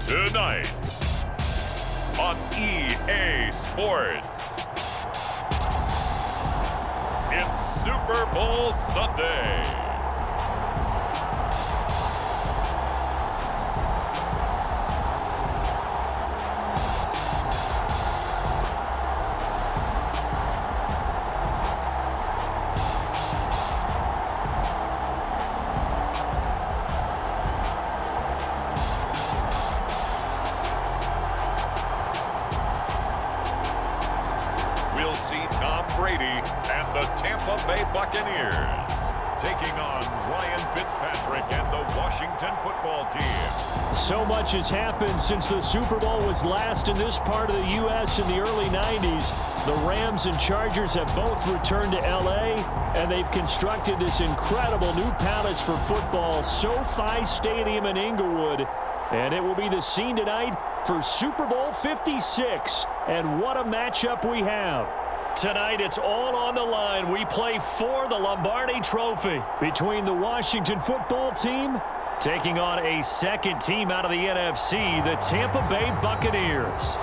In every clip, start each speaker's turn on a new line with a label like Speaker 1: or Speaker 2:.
Speaker 1: Tonight on EA Sports, it's Super Bowl Sunday. We'll see Tom Brady and the Tampa Bay Buccaneers taking on Ryan Fitzpatrick and the Washington football team.
Speaker 2: So much has happened since the Super Bowl was last in this part of the U.S. in the early 90s. The Rams and Chargers have both returned to L.A., and they've constructed this incredible new palace for football, SoFi Stadium in Inglewood. And it will be the scene tonight for Super Bowl 56. And what a matchup we have. Tonight, it's all on the line. We play for the Lombardi Trophy between the Washington football team taking on a second team out of the NFC, the Tampa Bay Buccaneers.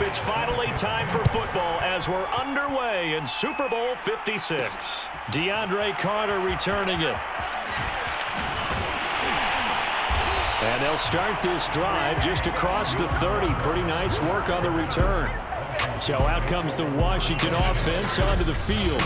Speaker 2: It's finally time for football as we're underway in Super Bowl 56. DeAndre Carter returning it. And they'll start this drive just across the 30. Pretty nice work on the return. So out comes the Washington offense onto the field.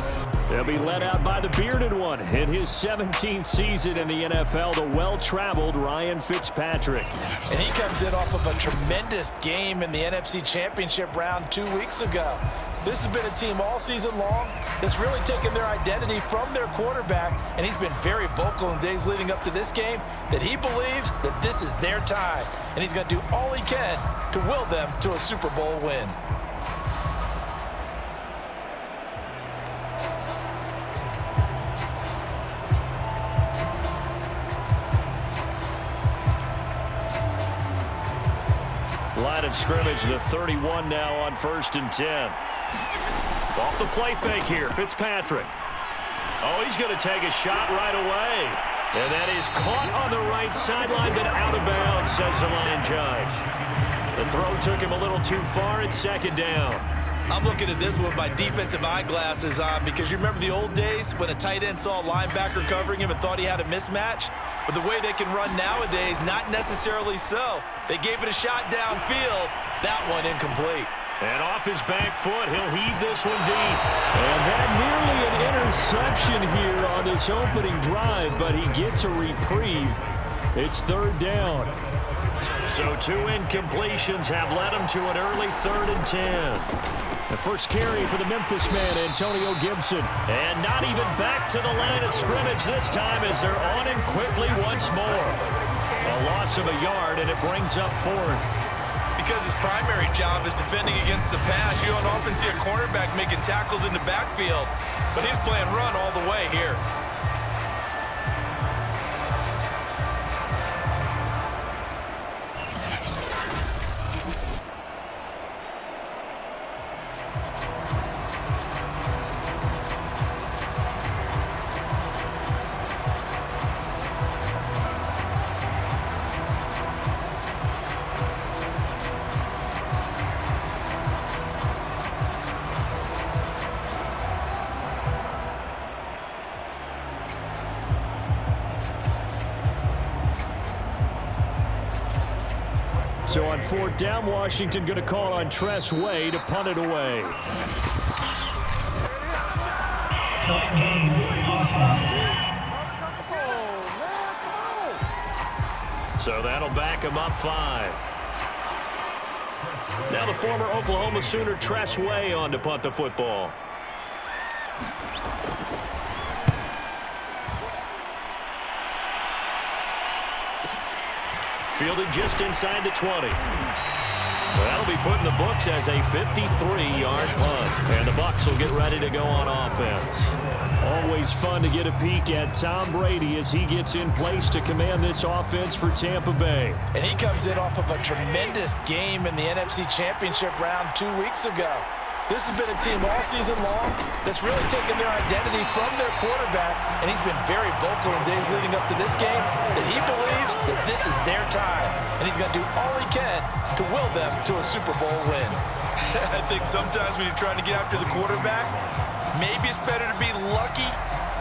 Speaker 2: They'll be led out by the bearded one in his 17th season in the NFL, the well-traveled Ryan Fitzpatrick.
Speaker 3: And he comes in off of a tremendous game in the NFC Championship round 2 weeks ago. This has been a team all season long that's really taken their identity from their quarterback, and he's been very vocal in the days leading up to this game that he believes that this is their time, and he's going to do all he can to will them to a Super Bowl win.
Speaker 2: Line of scrimmage, the 31 now on 1st and 10. Off the play fake here, Fitzpatrick. Oh, he's going to take a shot right away. And that is caught on the right sideline, but out of bounds, says the line judge. The throw took him a little too far. It's 2nd down.
Speaker 3: I'm looking at this with my defensive eyeglasses on because you remember the old days when a tight end saw a linebacker covering him and thought he had a mismatch? But the way they can run nowadays, not necessarily so. They gave it a shot downfield. That one incomplete.
Speaker 2: And off his back foot, he'll heave this one deep. And that nearly an interception here on this opening drive, but he gets a reprieve. It's 3rd down. So 2 incompletions have led him to an early 3rd and 10. The first carry for the Memphis man, Antonio Gibson. And not even back to the line of scrimmage this time as they're on him quickly once more. A loss of a yard, and it brings up 4th.
Speaker 3: Because his primary job is defending against the pass, you don't often see a cornerback making tackles in the backfield. But he's playing run all the way here.
Speaker 2: So on 4th down, Washington going to call on Tress Way to punt it away. So that'll back him up 5. Now the former Oklahoma Sooner Tress Way on to punt the football. Fielded just inside the 20. That'll be put in the books as a 53-yard punt. And the Bucs will get ready to go on offense. Always fun to get a peek at Tom Brady as he gets in place to command this offense for Tampa Bay.
Speaker 3: And he comes in off of a tremendous game in the NFC Championship round 2 weeks ago. This has been a team all season long that's really taken their identity from their quarterback, and he's been very vocal in days leading up to this game that he believes that this is their time, and he's going to do all he can to will them to a Super Bowl win.
Speaker 4: I think sometimes when you're trying to get after the quarterback, maybe it's better to be lucky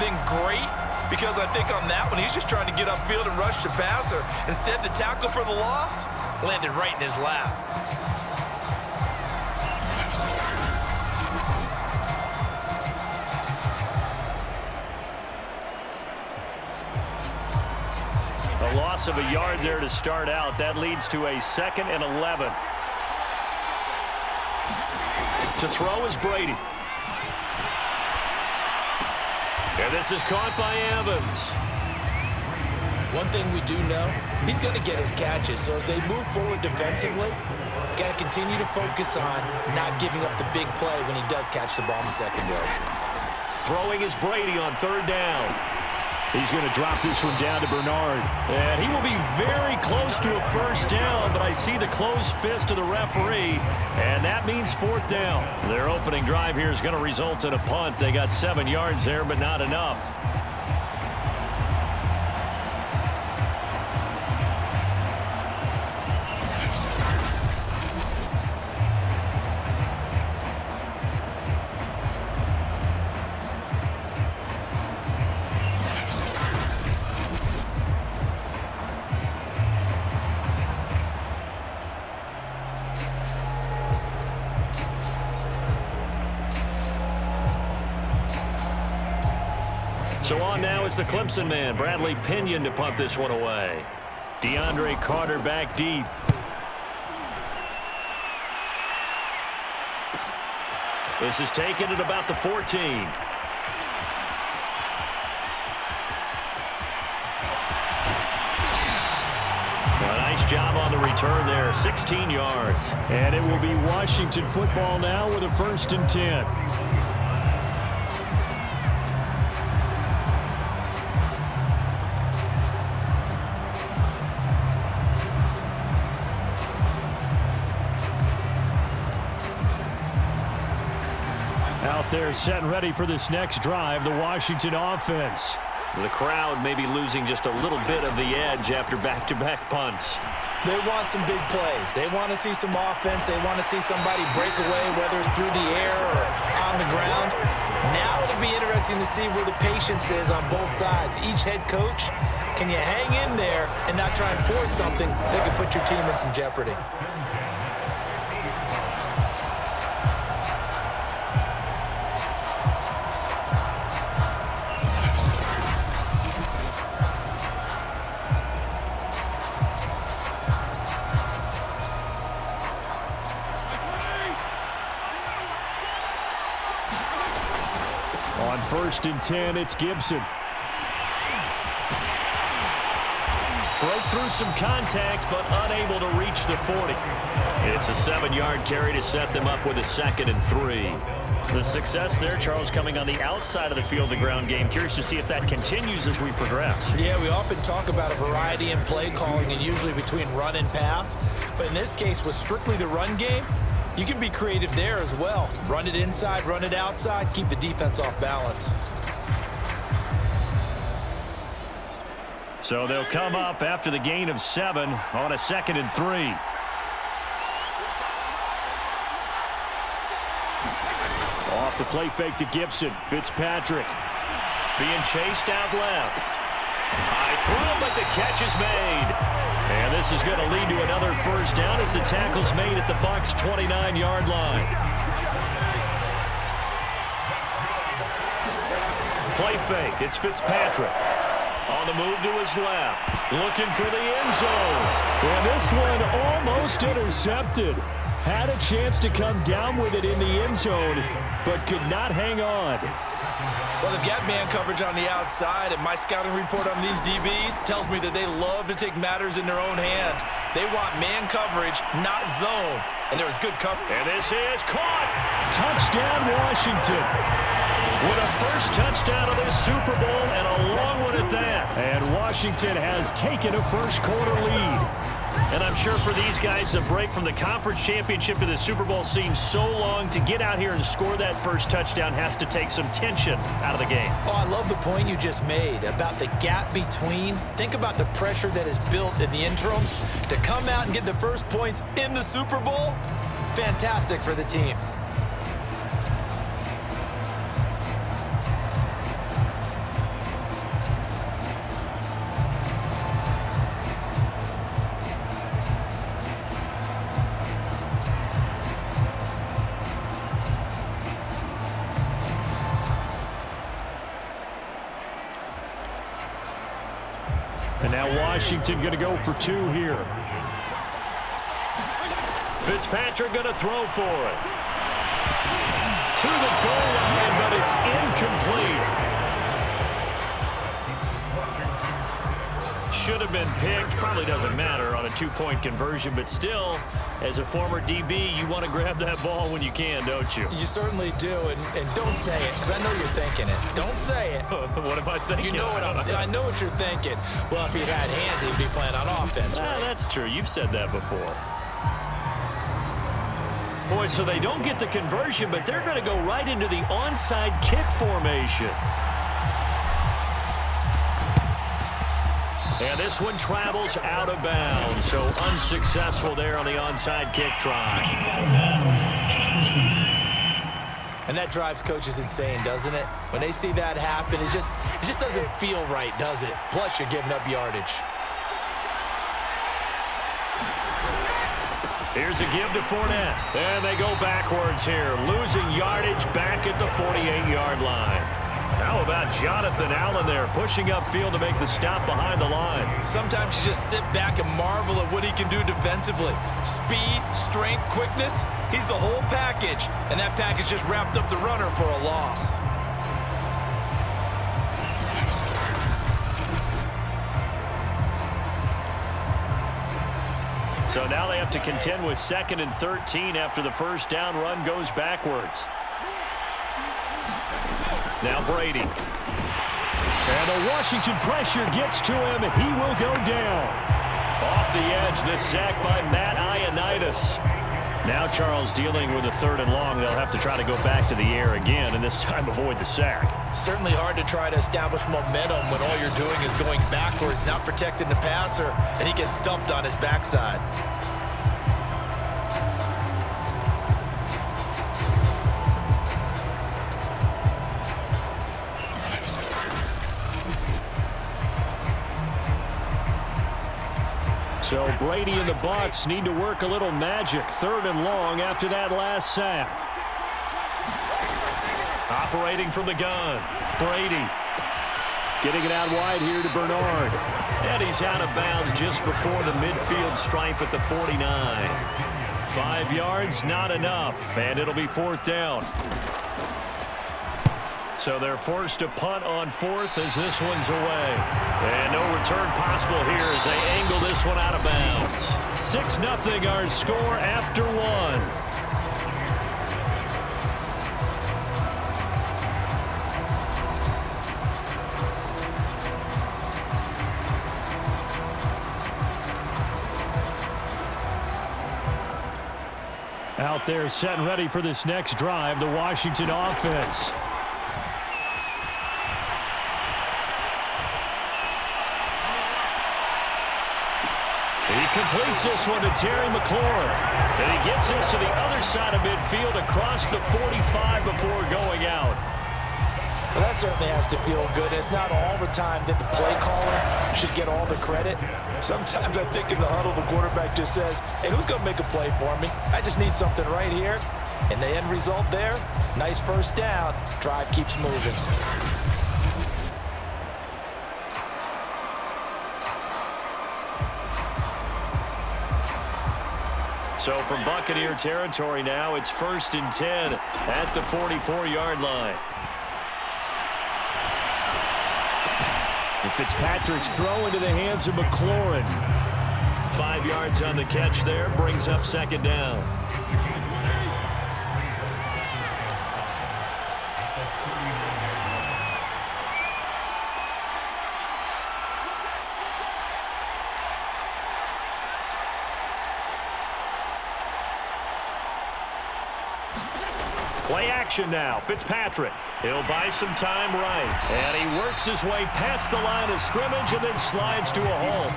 Speaker 4: than great, because I think on that one, he's just trying to get upfield and rush the passer. Instead, the tackle for the loss landed right in his lap.
Speaker 2: A loss of a yard there to start out. That leads to a 2nd and 11. To throw is Brady. And this is caught by Evans.
Speaker 3: One thing we do know, he's going to get his catches. So as they move forward defensively, got to continue to focus on not giving up the big play when he does catch the ball in the secondary.
Speaker 2: Throwing is Brady on 3rd down. He's going to drop this one down to Bernard. And he will be very close to a 1st down, but I see the closed fist of the referee, and that means 4th down. Their opening drive here is going to result in a punt. They got 7 yards there, but not enough. So on now is the Clemson man, Bradley Pinion, to punt this one away. DeAndre Carter back deep. This is taken at about the 14. A nice job on the return there, 16 yards. And it will be Washington football now with a 1st and 10. They're set and ready for this next drive, the Washington offense. The crowd may be losing just a little bit of the edge after back-to-back punts.
Speaker 3: They want some big plays. They want to see some offense. They want to see somebody break away, whether it's through the air or on the ground. Now it'll be interesting to see where the patience is on both sides. Each head coach, can you hang in there and not try and force something that could put your team in some jeopardy?
Speaker 2: On 1st and 10, it's Gibson. Broke through some contact, but unable to reach the 40. It's a 7-yard carry to set them up with a 2nd and 3. The success there, Charles, coming on the outside of the field, the ground game. Curious to see if that continues as we progress.
Speaker 3: Yeah, we often talk about a variety in play calling and usually between run and pass. But in this case, with strictly the run game, you can be creative there as well. Run it inside, run it outside, keep the defense off balance.
Speaker 2: So they'll come up after the gain of 7 on a 2nd and 3. Off the play fake to Gibson. Fitzpatrick being chased out left. High throw, but the catch is made. And this this is going to lead to another first down as the tackle's made at the Bucs' 29-yard line. Play fake. It's Fitzpatrick. On the move to his left. Looking for the end zone.
Speaker 5: And this one almost intercepted. Had a chance to come down with it in the end zone, but could not hang on.
Speaker 4: Well, they've got man coverage on the outside, and my scouting report on these DBs tells me that they love to take matters in their own hands. They want man coverage, not zone. And there was good coverage.
Speaker 2: And this is caught.
Speaker 5: Touchdown, Washington.
Speaker 2: With a first touchdown of this Super Bowl, and a long one at that.
Speaker 5: And Washington has taken a first-quarter lead.
Speaker 2: And I'm sure for these guys, the break from the conference championship to the Super Bowl seems so long. To get out here and score that first touchdown has to take some tension out of the game.
Speaker 3: Oh, I love the point you just made about the gap between. Think about the pressure that is built in the interim. To come out and get the first points in the Super Bowl, fantastic for the team.
Speaker 5: And now Washington going to go for two here.
Speaker 2: Fitzpatrick going to throw for it. To the goal line, but it's incomplete. Should have been picked. Probably doesn't matter on a two-point conversion, but still, as a former DB, you want to grab that ball when you can, don't you?
Speaker 3: You certainly do, and don't say it, because I know you're thinking it. Don't say it.
Speaker 2: What am I thinking?
Speaker 3: You know what I know what you're thinking. Well, if he'd had hands, he'd be playing on offense, right?
Speaker 2: That's true. You've said that before. Boy, so they don't get the conversion, but they're going to go right into the onside kick formation. And this one travels out of bounds, so unsuccessful there on the onside kick try.
Speaker 3: And that drives coaches insane, doesn't it? When they see that happen, it just doesn't feel right, does it? Plus, you're giving up yardage.
Speaker 2: Here's a give to Fournette. And they go backwards here, losing yardage back at the 48-yard line. How about Jonathan Allen there, pushing upfield to make the stop behind the line?
Speaker 4: Sometimes you just sit back and marvel at what he can do defensively. Speed, strength, quickness, he's the whole package. And that package just wrapped up the runner for a loss.
Speaker 2: So now they have to contend with 2nd and 13 after the first down run goes backwards. Now Brady.
Speaker 5: And the Washington pressure gets to him. He will go down.
Speaker 2: Off the edge, this sack by Matt Ioannidis. Now Charles dealing with a 3rd and long. They'll have to try to go back to the air again and this time avoid the sack.
Speaker 3: Certainly hard to try to establish momentum when all you're doing is going backwards, not protecting the passer, and he gets dumped on his backside.
Speaker 5: So Brady and the Bucs need to work a little magic. 3rd and long after that last sack.
Speaker 2: Operating from the gun, Brady.
Speaker 5: Getting it out wide here to Bernard.
Speaker 2: And he's out of bounds just before the midfield stripe at the 49. 5 yards, not enough, and it'll be 4th down. So they're forced to punt on 4th as this one's away. And no return possible here as they angle this one out of bounds. 6-0 our score after 1.
Speaker 5: Out there set and ready for this next drive, the Washington offense.
Speaker 2: He completes this one to Terry McLaurin. And he gets this to the other side of midfield across the 45 before going out.
Speaker 3: Well, that certainly has to feel good. It's not all the time that the play caller should get all the credit. Sometimes I think in the huddle, the quarterback just says, hey, who's going to make a play for me? I just need something right here. And the end result there, nice first down. Drive keeps moving.
Speaker 2: So from Buccaneer territory now, it's 1st and 10 at the 44-yard line. And Fitzpatrick's throw into the hands of McLaurin. 5 yards on the catch there, brings up 2nd down. Play action now. Fitzpatrick. He'll buy some time right. And he works his way past the line of scrimmage and then slides to a hole.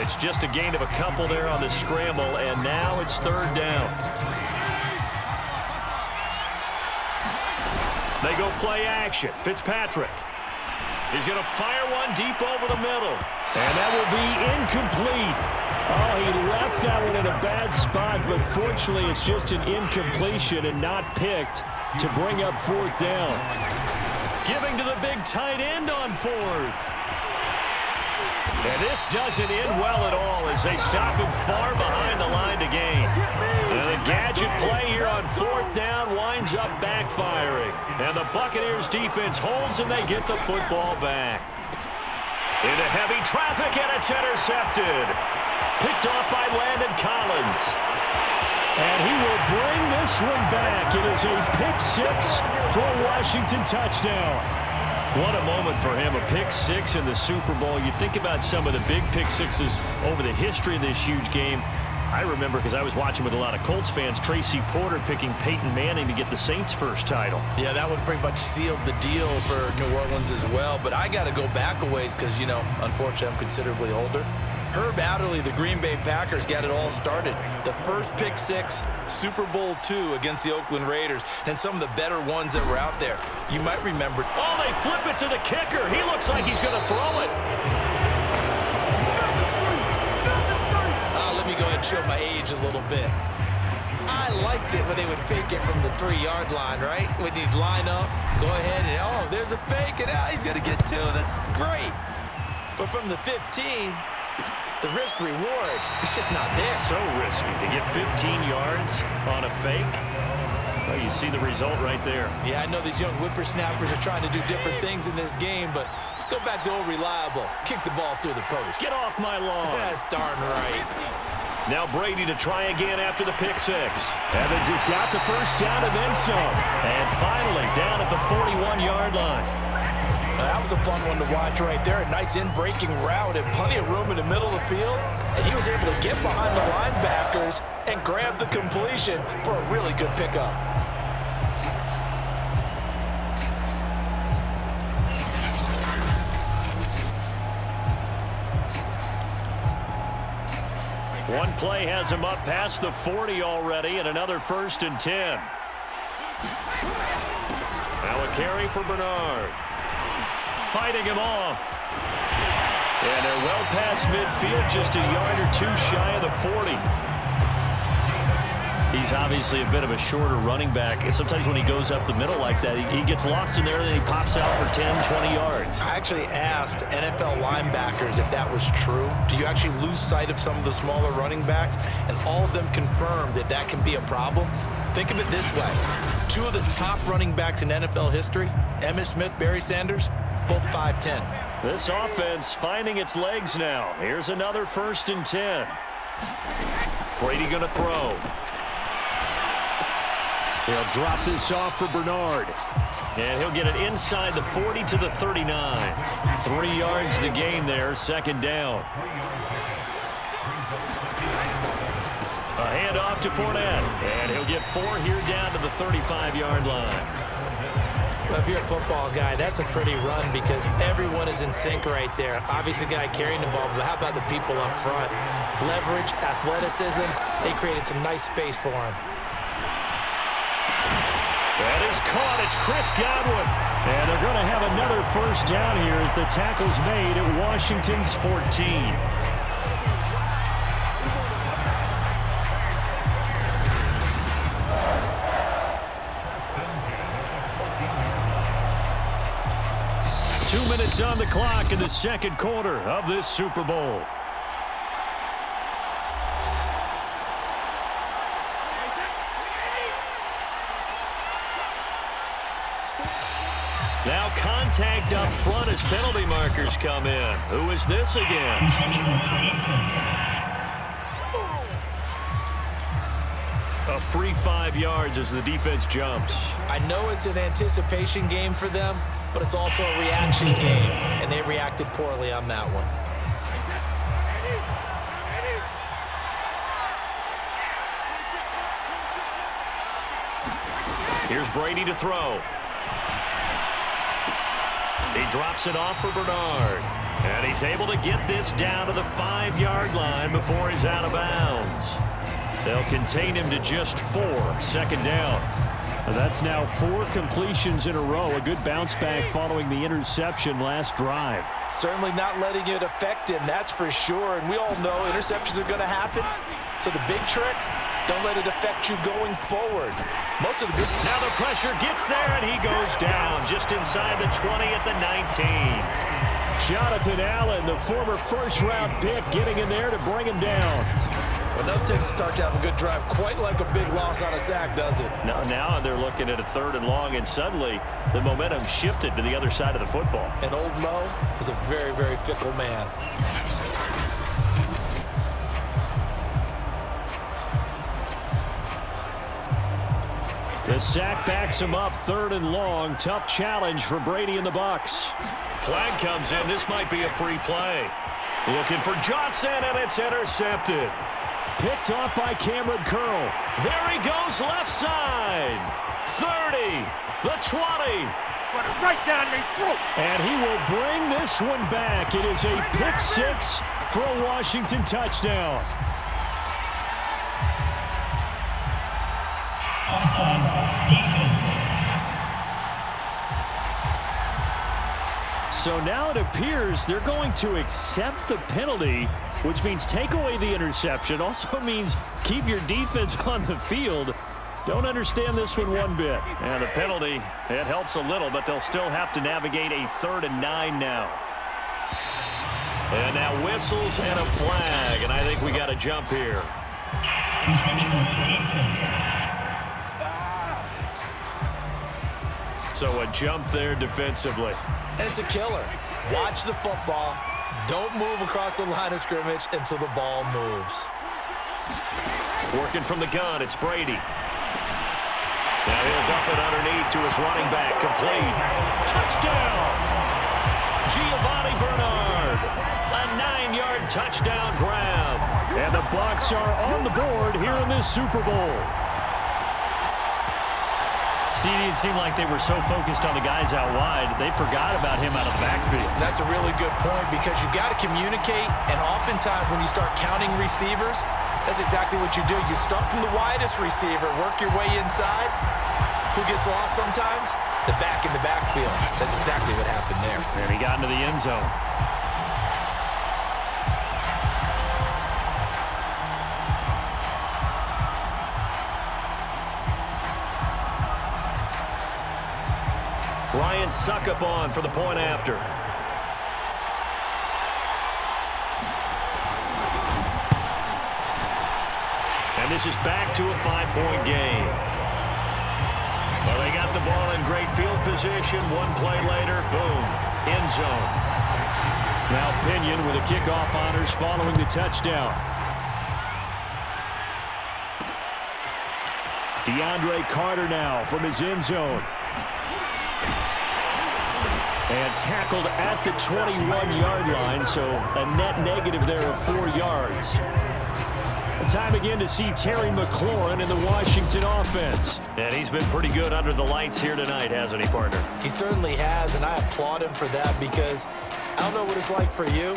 Speaker 2: It's just a gain of a couple there on the scramble, and now it's 3rd down. They go play action. Fitzpatrick. He's going to fire one deep over the middle. And that will be incomplete. Oh, he left that one in a bad spot, but fortunately it's just an incompletion and not picked to bring up 4th down. Giving to the big tight end on 4th. And this doesn't end well at all as they stop him far behind the line to gain. And the gadget play here on 4th down winds up backfiring. And the Buccaneers defense holds and they get the football back. Into heavy traffic and it's intercepted. Picked off by Landon Collins. And he will bring this one back. It is a pick-6 for a Washington touchdown. What a moment for him, a pick-6 in the Super Bowl. You think about some of the big pick-6s over the history of this huge game. I remember, because I was watching with a lot of Colts fans, Tracy Porter picking Peyton Manning to get the Saints' first title.
Speaker 4: Yeah, that one pretty much sealed the deal for New Orleans as well. But I got to go back a ways because, you know, unfortunately I'm considerably older. Herb Adderley, the Green Bay Packers, got it all started. The first pick-6, Super Bowl II against the Oakland Raiders, and some of the better ones that were out there. You might remember.
Speaker 2: Oh, they flip it to the kicker. He looks like he's going to throw it.
Speaker 3: Let me go ahead and show my age a little bit. I liked it when they would fake it from the 3-yard line, right? When you'd line up, go ahead and, oh, there's a fake, and he's going to get 2. That's great. But from the 15, the risk-reward, it's just not there.
Speaker 2: So risky to get 15 yards on a fake. Well, you see the result right there.
Speaker 3: Yeah, I know these young whippersnappers are trying to do different things in this game, but let's go back to old reliable. Kick the ball through the post.
Speaker 2: Get off my lawn.
Speaker 3: That's darn right.
Speaker 2: Now Brady to try again after the pick-6. Evans has got the first down and then some. And finally down at the 41-yard line.
Speaker 3: That was a fun one to watch right there. A nice in-breaking route and plenty of room in the middle of the field. And he was able to get behind the linebackers and grab the completion for a really good pickup.
Speaker 2: One play has him up past the 40 already, and another 1st and 10. Now a carry for Bernard. Fighting him off. And they're well past midfield, just a yard or 2 shy of the 40. He's obviously a bit of a shorter running back. And sometimes when he goes up the middle like that, he gets lost in there, and then he pops out for 10, 20 yards.
Speaker 3: I actually asked NFL linebackers if that was true. Do you actually lose sight of some of the smaller running backs? And all of them confirmed that that can be a problem. Think of it this way. 2 of the top running backs in NFL history, Emmitt Smith, Barry Sanders, both 5'10".
Speaker 2: This offense finding its legs now. Here's another 1st and 10. Brady going to throw. He'll drop this off for Bernard. And he'll get it inside the 40 to the 39. 3 yards the gain there, 2nd down. A handoff to Fournette. And he'll get 4 here down to the 35-yard line.
Speaker 3: Well, if you're a football guy, that's a pretty run because everyone is in sync right there. Obviously, the guy carrying the ball, but how about the people up front? Leverage, athleticism, they created some nice space for him.
Speaker 2: That is caught. It's Chris Godwin. And they're going to have another first down here as the tackle's made at Washington's 14. Two minutes on the clock in the second quarter of this Super Bowl. Now contact up front as penalty markers come in. Who is this against? A free 5 yards as the defense jumps.
Speaker 3: I know it's an anticipation game for them, but it's also a reaction game, and they reacted poorly on that one.
Speaker 2: Here's Brady to throw. He drops it off for Bernard. And he's able to get this down to the 5-yard line before he's out of bounds. They'll contain him to just 4, second down. That's now 4 completions in a row. A good bounce back following the interception last drive.
Speaker 3: Certainly not letting it affect him, that's for sure. And we all know interceptions are going to happen. So the big trick, don't let it affect you going forward. Most of the good.
Speaker 2: Now the pressure gets there, and he goes down just inside the 20 at the 19. Jonathan Allen, the former first-round pick, getting in there to bring him down.
Speaker 3: Well, nothing takes a start to have a good drive quite like a big loss on a sack, does it?
Speaker 2: No, now they're looking at a 3rd and long, and suddenly the momentum shifted to the other side of the football.
Speaker 3: And old Mo is a very, very fickle man.
Speaker 2: The sack backs him up, 3rd and long. Tough challenge for Brady and the Bucs. Flag comes in. This might be a free play. Looking for Johnson, and it's intercepted. Picked off by Cameron Curl. There he goes, left side. 30, the 20.
Speaker 6: Right down their throat.
Speaker 2: And he will bring this one back. It is a pick 6 for a Washington touchdown.
Speaker 6: Offside defense.
Speaker 2: So now it appears they're going to accept the penalty, which means take away the interception. Also means keep your defense on the field. Don't understand this one bit. And the penalty, it helps a little, but they'll still have to navigate a 3rd and 9 now. And now whistles and a flag, and I think we got a jump here. So a jump there defensively.
Speaker 3: And it's a killer. Watch the football. Don't move across the line of scrimmage until the ball moves.
Speaker 2: Working from the gun, it's Brady. Now he'll dump it underneath to his running back. Complete. Touchdown! Giovanni Bernard. A 9-yard touchdown grab. And the Bucs are on the board here in this Super Bowl. It seemed like they were so focused on the guys out wide, they forgot about him out of the backfield.
Speaker 3: That's a really good point because you got to communicate, and oftentimes when you start counting receivers, that's exactly what you do. You start from the widest receiver, work your way inside. Who gets lost sometimes? The back in the backfield. That's exactly what happened there.
Speaker 2: And he got into the end zone. Ryan Suckup on for the point after. And this is back to a 5-point game. Well, they got the ball in great field position. One play later, boom, end zone. Now Pinion with a kickoff honors following the touchdown. DeAndre Carter now from his end zone. And tackled at the 21-yard line, so a net negative there of 4 yards. Time again to see Terry McLaurin in the Washington offense. And he's been pretty good under the lights here tonight, hasn't he, partner?
Speaker 3: He certainly has, and I applaud him for that because I don't know what it's like for you,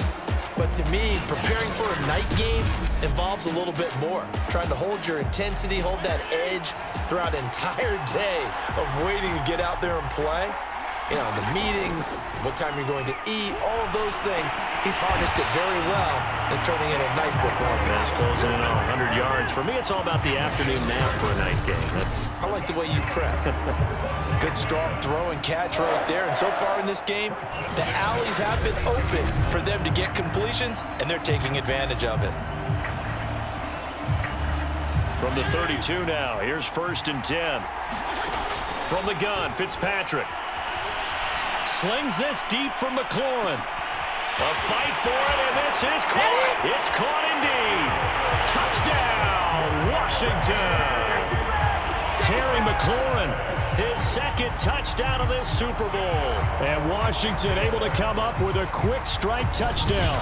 Speaker 3: But to me, preparing for a night game involves a little bit more. Trying to hold your intensity, hold that edge throughout an entire day of waiting to get out there and play. You know, the meetings, what time you're going to eat, all of those things. He's harnessed it very well. It's turning in a nice performance.
Speaker 2: That's closing in on 100 yards. For me, it's all about the afternoon nap for a night game.
Speaker 3: I like the way you prep. Good, strong throw and catch right there. And so far in this game, the alleys have been open for them to get completions, and they're taking advantage of it.
Speaker 2: From the 32 now, here's 1st and 10. From the gun, Fitzpatrick. Slings this deep from McLaurin. A fight for it, and this is caught. It's caught indeed. Touchdown, Washington. Terry McLaurin, his 2nd touchdown of this Super Bowl.
Speaker 5: And Washington able to come up with a quick strike touchdown.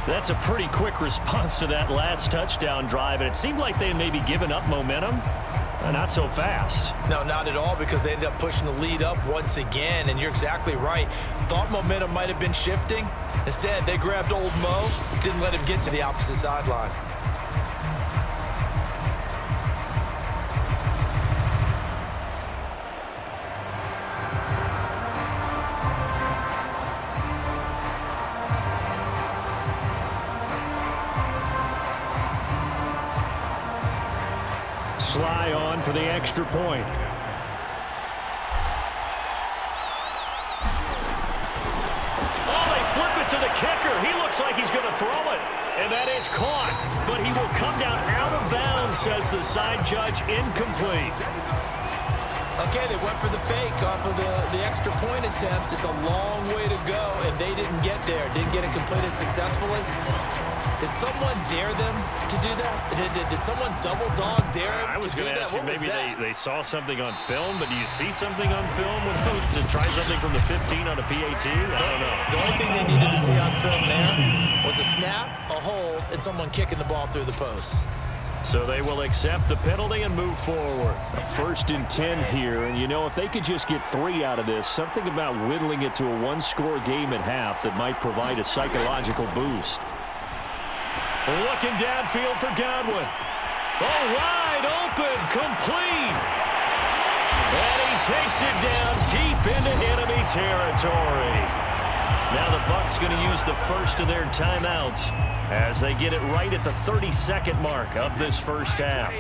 Speaker 2: That's a pretty quick response to that last touchdown drive, and it seemed like they may be giving up momentum. Not so fast.
Speaker 3: No, not at all, because they ended up pushing the lead up once again, and you're exactly right. Thought momentum might have been shifting. Instead, they grabbed old Mo, didn't let him get to the opposite sideline.
Speaker 5: Sly on for the extra point.
Speaker 2: Oh, they flip it to the kicker. He looks like he's going to throw it. And that is caught. But he will come down out of bounds, says the side judge. Incomplete.
Speaker 3: Okay, they went for the fake off of the extra point attempt. It's a long way to go, and they didn't get there. Didn't get it completed successfully. Did someone dare them to do that? Did someone double dog dare him?
Speaker 2: I was going to ask you, maybe they saw something on film, but do you see something on film to try something from the 15 on a PAT? I don't know.
Speaker 3: The only thing they needed to see on film there was a snap, a hold, and someone kicking the ball through the post.
Speaker 2: So they will accept the penalty and move forward.
Speaker 5: A 1st and 10 here, and you know, if they could just get 3 out of this, something about whittling it to a 1-score game at half that might provide a psychological boost.
Speaker 2: Looking downfield for Godwin. Oh, wide open, complete. And he takes it down deep into enemy territory. Now the Bucs going to use the first of their timeouts as they get it right at the 32nd mark of this first half.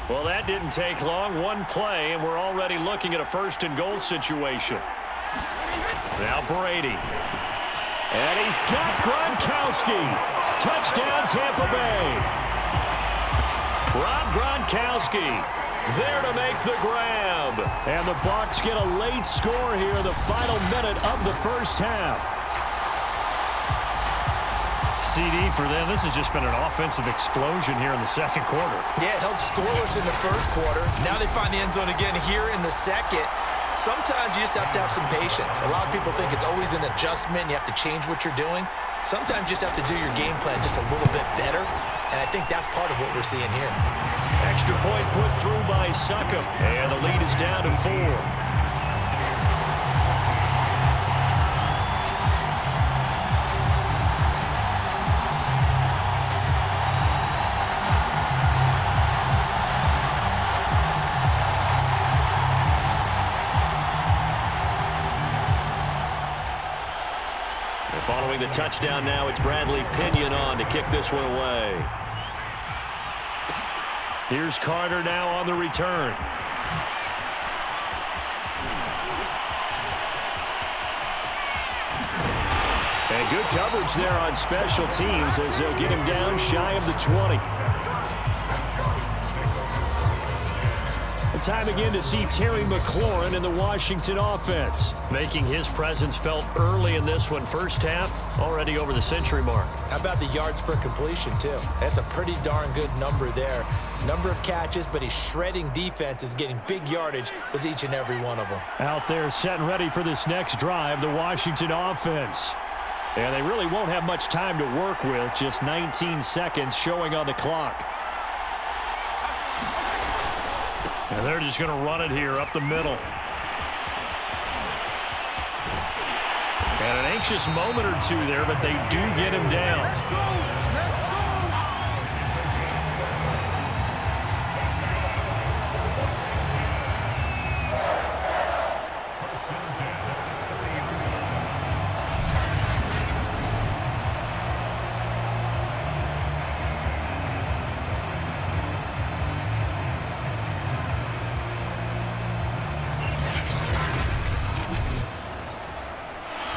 Speaker 2: Well, that didn't take long. One play, and we're already looking at a 1st and goal situation. Now Brady.
Speaker 5: And he's got Gronkowski. Touchdown, Tampa Bay.
Speaker 2: Rob Gronkowski there to make the grab.
Speaker 5: And the Bucs get a late score here in the final minute of the first half.
Speaker 2: CD for them. This has just been an offensive explosion here in the 2nd quarter.
Speaker 3: Yeah, held scoreless in the 1st quarter. Now they find the end zone again here in the 2nd. Sometimes you just have to have some patience. A lot of people think it's always an adjustment. You have to change what you're doing. Sometimes you just have to do your game plan just a little bit better, and I think that's part of what we're seeing here.
Speaker 2: Extra point put through by Succop, and the lead is down to 4. Following the touchdown now, it's Bradley Pinion on to kick this one away. Here's Carter now on the return.
Speaker 5: And good coverage there on special teams as they'll get him down shy of the 20. Time again to see Terry McLaurin in the Washington offense.
Speaker 2: Making his presence felt early in this one. First half, already over the century mark.
Speaker 3: How about the yards per completion, too? That's a pretty darn good number there. Number of catches, but he's shredding defenses, getting big yardage with each and every one of them.
Speaker 5: Out there set and ready for this next drive, the Washington offense. And they really won't have much time to work with, just 19 seconds showing on the clock.
Speaker 2: And they're just going to run it here up the middle. And it ain't
Speaker 5: anxious moment or two there, but they do get him down.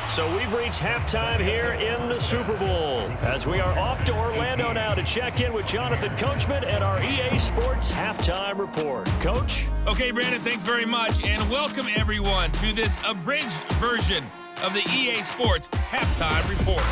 Speaker 5: So we've reached halftime here in the Super Bowl as we are off to Orlando now to check in with Jonathan Coachman and our EA Sports Halftime Report. Coach?
Speaker 7: Okay, Brandon, thanks very much, and welcome everyone to this abridged version of the EA Sports Halftime Report.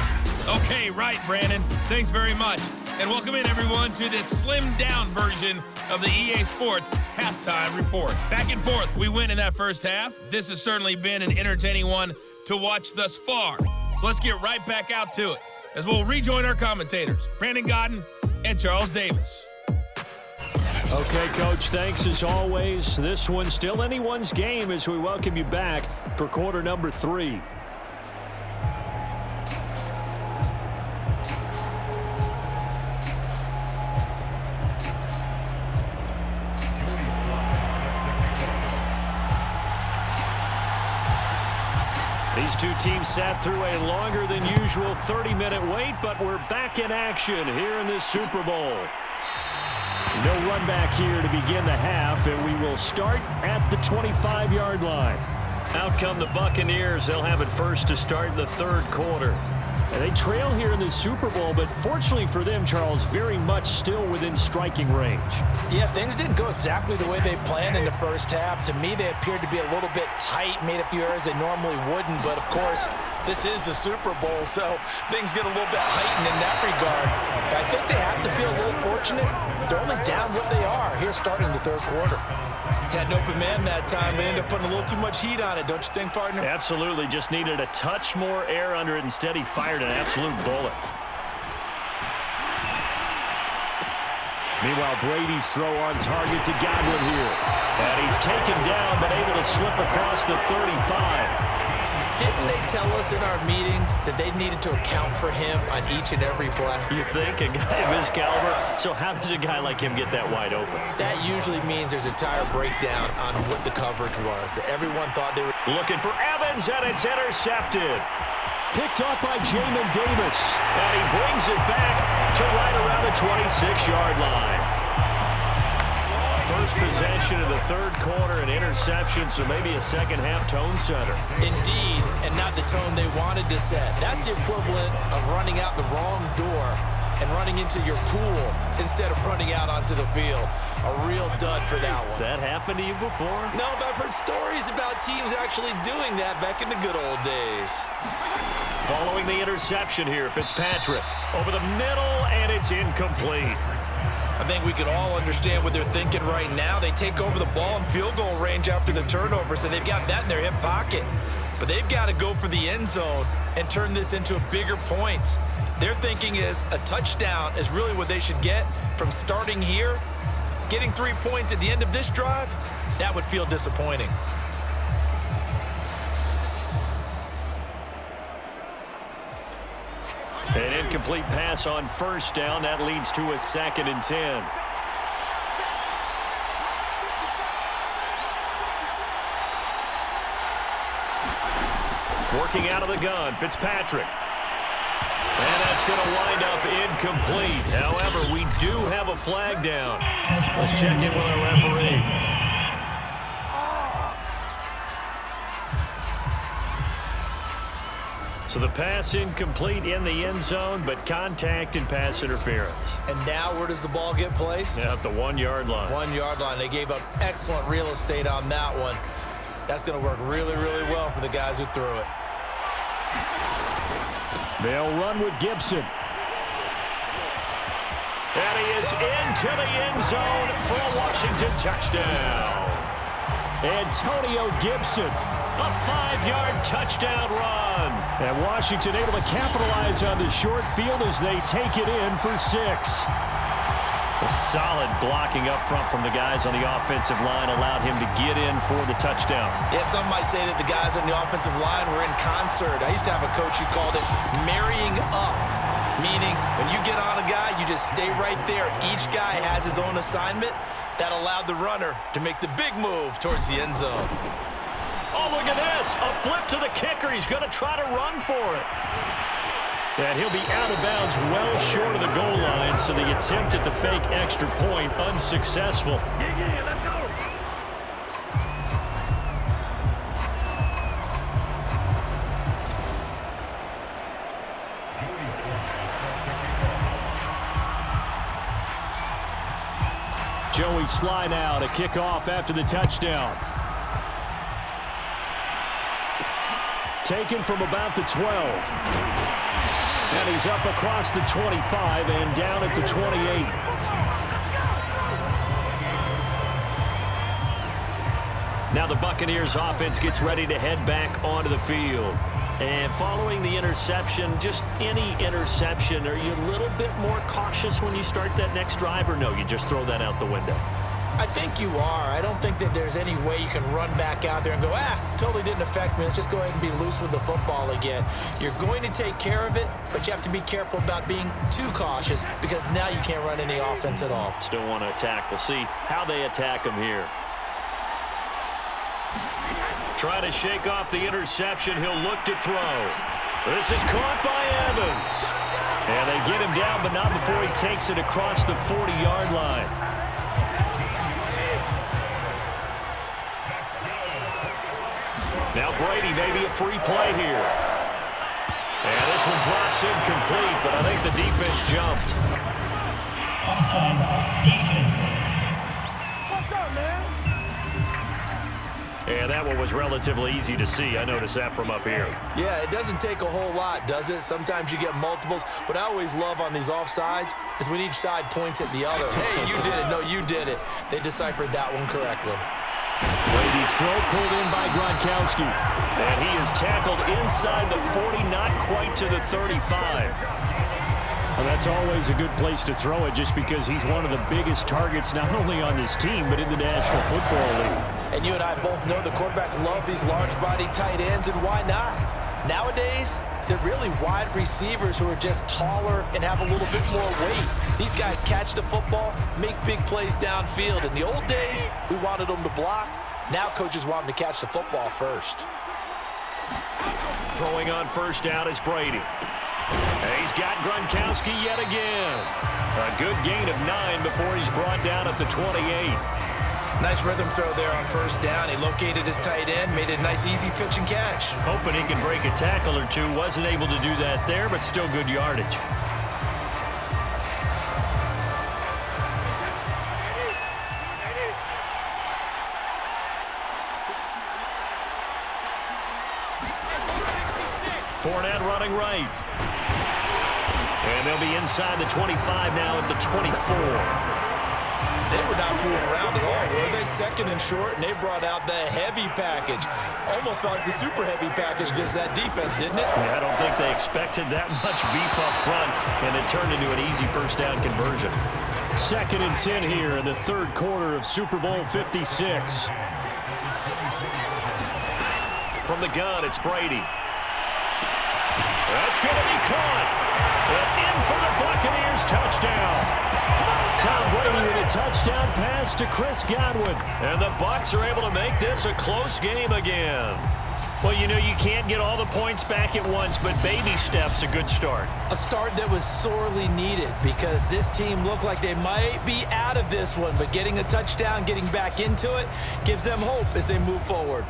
Speaker 7: Okay, right, Brandon, thanks very much, and welcome in everyone to this slimmed-down version of the EA Sports Halftime Report. Back and forth, we win in that first half. This has certainly been an entertaining one to watch thus far. So let's get right back out to it as we'll rejoin our commentators, Brandon Godden and Charles Davis.
Speaker 2: Okay, Coach, thanks as always. This one's still anyone's game as we welcome you back for quarter number 3. These two teams sat through a longer than usual 30-minute wait, but we're back in action here in this Super Bowl. No run back here to begin the half, and we will start at the 25-yard line. Out come the Buccaneers. They'll have it first to start the third quarter. And they trail here in the Super Bowl, but fortunately for them, Charles, very much still within striking range.
Speaker 3: Yeah, things didn't go exactly the way they planned in the first half. To me, they appeared to be a little bit tight, made a few errors they normally wouldn't. But, of course, this is the Super Bowl, so things get a little bit heightened in that regard. But I think they have to feel a little fortunate. They're only down what they are here starting the third quarter.
Speaker 4: Had an open man that time. They ended up putting a little too much heat on it, don't you think, partner?
Speaker 2: Absolutely. Just needed a touch more air under it. Instead, he fired an absolute bullet. Meanwhile, Brady's throw on target to Godwin here. And he's taken down, but able to slip across the 35.
Speaker 3: Didn't they tell us in our meetings that they needed to account for him on each and every play?
Speaker 2: You think? A guy of his caliber? So how does a guy like him get that wide open?
Speaker 3: That usually means there's a tire breakdown on what the coverage was. Everyone thought they were
Speaker 2: looking for Evans, and it's intercepted. Picked off by Jamin Davis. And he brings it back to right around the 26-yard line. First possession of the third quarter, an interception, so maybe a second-half tone setter.
Speaker 3: Indeed, and not the tone they wanted to set. That's the equivalent of running out the wrong door and running into your pool instead of running out onto the field. A real dud for that one.
Speaker 2: Has that happened to you before?
Speaker 3: No, but I've heard stories about teams actually doing that back in the good old days.
Speaker 2: Following the interception here, Fitzpatrick over the middle, and it's incomplete.
Speaker 4: I think we can all understand what they're thinking right now. They take over the ball in field goal range after the turnover, so they've got that in their hip pocket. But they've got to go for the end zone and turn this into a bigger points. Their thinking is a touchdown is really what they should get from starting here. Getting 3 points at the end of this drive, that would feel disappointing.
Speaker 2: An incomplete pass on first down. That leads to a 2nd and 10. Working out of the gun, Fitzpatrick. And that's going to wind up incomplete. However, we do have a flag down. Let's check in with our referee. So the pass incomplete in the end zone, but contact and pass interference.
Speaker 3: And now where does the ball get placed?
Speaker 2: Yeah, at the 1-yard line.
Speaker 3: 1-yard line. They gave up excellent real estate on that one. That's going to work really, really well for the guys who threw it.
Speaker 2: They'll run with Gibson. And he is into the end zone for a Washington touchdown. Antonio Gibson, a 5-yard touchdown run. And Washington able to capitalize on the short field as they take it in for 6. A solid blocking up front from the guys on the offensive line allowed him to get in for the touchdown.
Speaker 3: Yeah, some might say that the guys on the offensive line were in concert. I used to have a coach who called it marrying up, meaning when you get on a guy, you just stay right there. Each guy has his own assignment. That allowed the runner to make the big move towards the end zone.
Speaker 2: Oh, look at this. A flip to the kicker. He's going to try to run for it. And he'll be out of bounds well short of the goal line, so the attempt at the fake extra point unsuccessful.
Speaker 6: Let's go.
Speaker 2: Joey Sly now to kick off after the touchdown. Taken from about the 12. And he's up across the 25 and down at the 28. Now the Buccaneers offense gets ready to head back onto the field. And following the interception, just any interception, are you a little bit more cautious when you start that next drive, or no, you just throw that out the window?
Speaker 3: I think you are. I don't think that there's any way you can run back out there and go, totally didn't affect me. Let's just go ahead and be loose with the football again. You're going to take care of it, but you have to be careful about being too cautious because now you can't run any offense at all.
Speaker 2: Still want to attack. We'll see how they attack him here. Try to shake off the interception. He'll look to throw. This is caught by Evans. And they get him down, but not before he takes it across the 40-yard line. Now Brady, maybe a free play here. And this one drops incomplete, but I think the defense jumped.
Speaker 6: Offside defense.
Speaker 3: What's up, man?
Speaker 2: And that one was relatively easy to see. I noticed that from up here.
Speaker 3: Yeah, it doesn't take a whole lot, does it? Sometimes you get multiples. What I always love on these offsides is when each side points at the other. Hey, you did it. No, you did it. They deciphered that one correctly.
Speaker 2: Brady's throw pulled in by Gronkowski. And he is tackled inside the 40, not quite to the 35. Well, that's always a good place to throw it just because he's one of the biggest targets not only on this team but in the National Football League.
Speaker 3: And you and I both know the quarterbacks love these large-body tight ends, and why not? Nowadays, they're really wide receivers who are just taller and have a little bit more weight. These guys catch the football, make big plays downfield. In the old days, we wanted them to block. Now coaches want them to catch the football first.
Speaker 2: Throwing on first down is Brady. And he's got Gronkowski yet again. A good gain of 9 before he's brought down at the 28.
Speaker 3: Nice rhythm throw there on first down. He located his tight end, made it a nice easy pitch and catch.
Speaker 2: Hoping he can break a tackle or two. Wasn't able to do that there, but still good yardage. Fournette running right. And they'll be inside the 25 now at the 24.
Speaker 3: They were not fooling around at all, were they? Second and short, and they brought out the heavy package. Almost felt like the super heavy package against that defense, didn't it?
Speaker 2: Yeah, I don't think they expected that much beef up front, and it turned into an easy first down conversion. 2nd and 10 here in the third quarter of Super Bowl 56. From the gun, it's Brady. That's going to be caught. And in for the Buccaneers touchdown. Tom Brady with a touchdown pass to Chris Godwin. And the Bucs are able to make this a close game again. Well, you know, you can't get all the points back at once, but baby steps a good start.
Speaker 3: A start that was sorely needed because this team looked like they might be out of this one, but getting a touchdown, getting back into it, gives them hope as they move forward.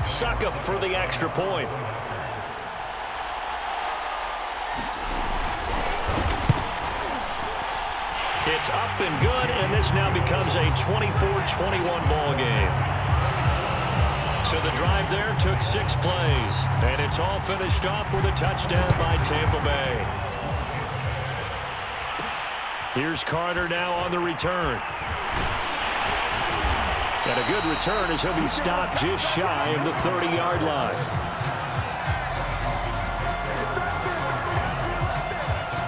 Speaker 2: Suck up for the extra point. It's up and good, and this now becomes a 24-21 ball game. So the drive there took 6 plays, and it's all finished off with a touchdown by Tampa Bay. Here's Carter now on the return. And a good return as he'll be stopped just shy of the 30-yard line.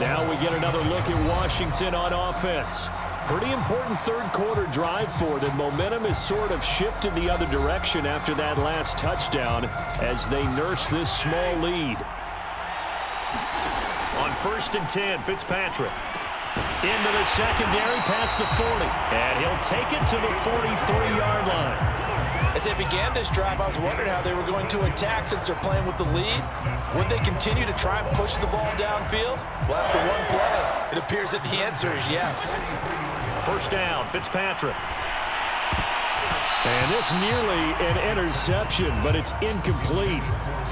Speaker 2: Now we get another look at Washington on offense. Pretty important third-quarter drive for them. Momentum has sort of shifted the other direction after that last touchdown as they nurse this small lead. On 1st and 10, Fitzpatrick. Into the secondary, past the 40. And he'll take it to the 43-yard line.
Speaker 3: As they began this drive, I was wondering how they were going to attack since they're playing with the lead. Would they continue to try and push the ball downfield? Well, after one play, it appears that the answer is yes.
Speaker 2: 1st down, Fitzpatrick. And this nearly an interception, but it's incomplete.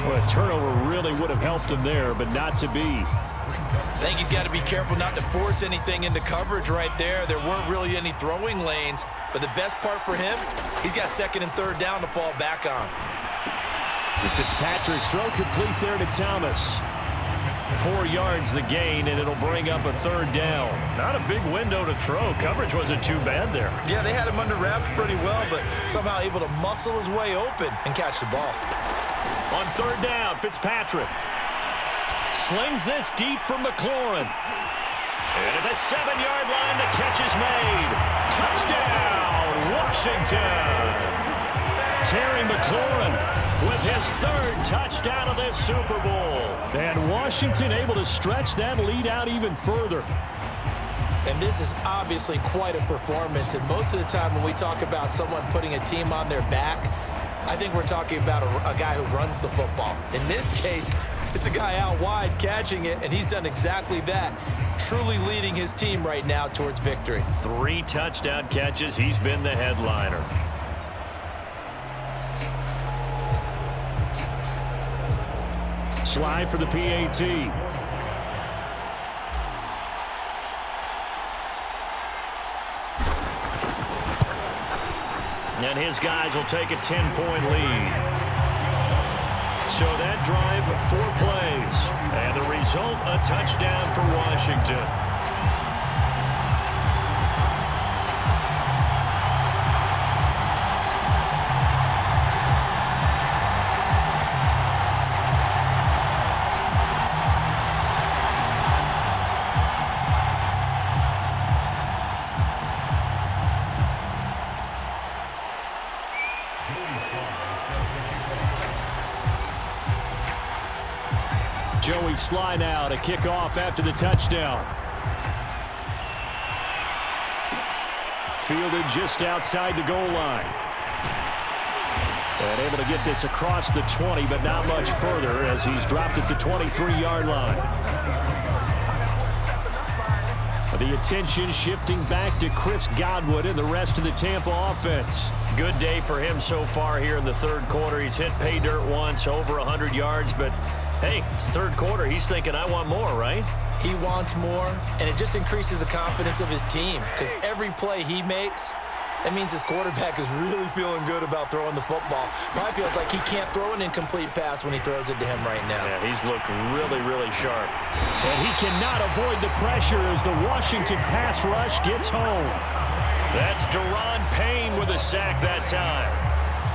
Speaker 2: Well, a turnover really would have helped him there, but not to be.
Speaker 4: I think he's got to be careful not to force anything into coverage right there. There weren't really any throwing lanes, but the best part for him, he's got 2nd and 3rd down to fall back on.
Speaker 2: And Fitzpatrick's throw complete there to Thomas. 4 yards the gain, and it'll bring up a 3rd down. Not a big window to throw. Coverage wasn't too bad there.
Speaker 4: Yeah, they had him under wraps pretty well, but somehow able to muscle his way open and catch the ball.
Speaker 2: On 3rd down, Fitzpatrick slings this deep from McLaurin. And at the 7-yard line, the catch is made. Touchdown, Washington. Terry McLaurin with his 3rd touchdown of this Super Bowl. And Washington able to stretch that lead out even further.
Speaker 3: And this is obviously quite a performance. And most of the time when we talk about someone putting a team on their back, I think we're talking about a guy who runs the football. In this case, it's a guy out wide catching it, and he's done exactly that, truly leading his team right now towards victory.
Speaker 2: 3 touchdown catches. He's been the headliner. Slide for the PAT. And his guys will take a 10-point lead. So that drive, 4 plays. And the result, a touchdown for Washington. Joey Sly now to kick off after the touchdown. Fielded just outside the goal line. And able to get this across the 20, but not much further as he's dropped at the 23-yard line. The attention shifting back to Chris Godwin and the rest of the Tampa offense. Good day for him so far here in the 3rd quarter. He's hit pay dirt once, over 100 yards, but hey, it's 3rd quarter. He's thinking, I want more, right?
Speaker 3: He wants more, and it just increases the confidence of his team because every play he makes, that means his quarterback is really feeling good about throwing the football. Probably feels like he can't throw an incomplete pass when he throws it to him right now.
Speaker 2: Yeah, he's looked really, really sharp. And he cannot avoid the pressure as the Washington pass rush gets home. That's Daron Payne with a sack that time.